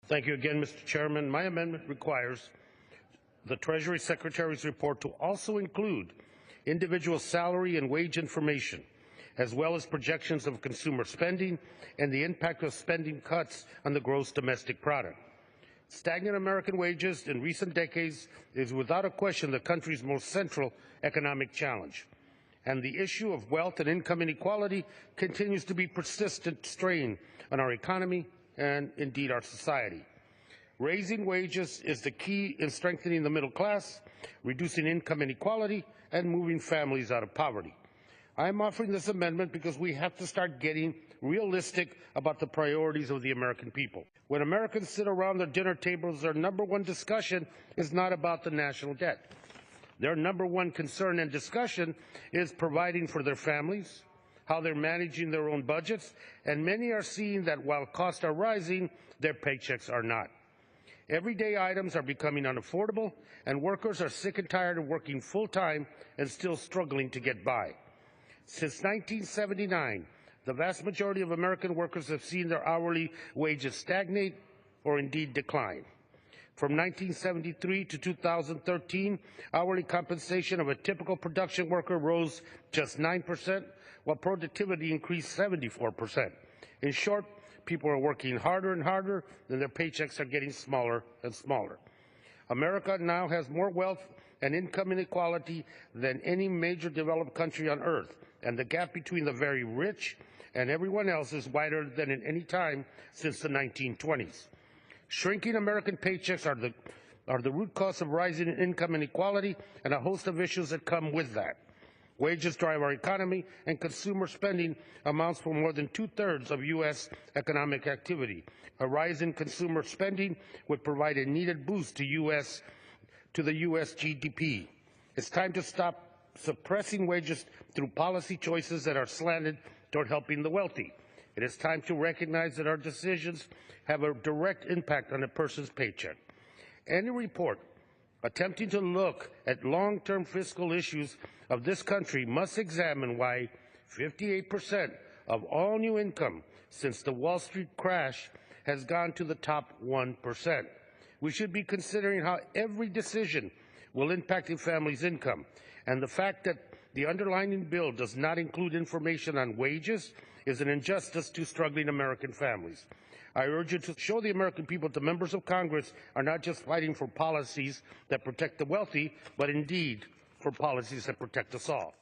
Thank you again, Mr. Chairman. My amendment requires the Treasury Secretary's report to also include individual salary and wage information, as well as projections of consumer spending and the impact of spending cuts on the gross domestic product. Stagnant American wages in recent decades is without a question the country's most central economic challenge, and the issue of wealth and income inequality continues to be a persistent strain on our economy and indeed our society. Raising wages is the key in strengthening the middle class, reducing income inequality, and moving families out of poverty. I am offering this amendment because we have to start getting realistic about the priorities of the American people. When Americans sit around their dinner tables, their number one discussion is not about the national debt. Their number one concern and discussion is providing for their families, how they're managing their own budgets, and many are seeing that while costs are rising, their paychecks are not. Everyday items are becoming unaffordable, and workers are sick and tired of working full-time and still struggling to get by. Since 1979, the vast majority of American workers have seen their hourly wages stagnate or indeed decline. From 1973 to 2013, hourly compensation of a typical production worker rose just 9%, while productivity increased 74%. In short, people are working harder and harder, and their paychecks are getting smaller and smaller. America now has more wealth and income inequality than any major developed country on earth, and the gap between the very rich and everyone else is wider than at any time since the 1920s. Shrinking American paychecks are the root cause of rising income inequality and a host of issues that come with that. Wages drive our economy, and consumer spending amounts for more than 2/3 of U.S. economic activity. A rise in consumer spending would provide a needed boost to the U.S. GDP. It's time to stop suppressing wages through policy choices that are slanted toward helping the wealthy. It is time to recognize that our decisions have a direct impact on a person's paycheck. Any report attempting to look at long-term fiscal issues of this country must examine why 58% of all new income since the Wall Street crash has gone to the top 1%. We should be considering how every decision will impact a family's income, and the fact that the underlying bill does not include information on wages is an injustice to struggling American families. I urge you to show the American people that members of Congress are not just fighting for policies that protect the wealthy, but indeed for policies that protect us all.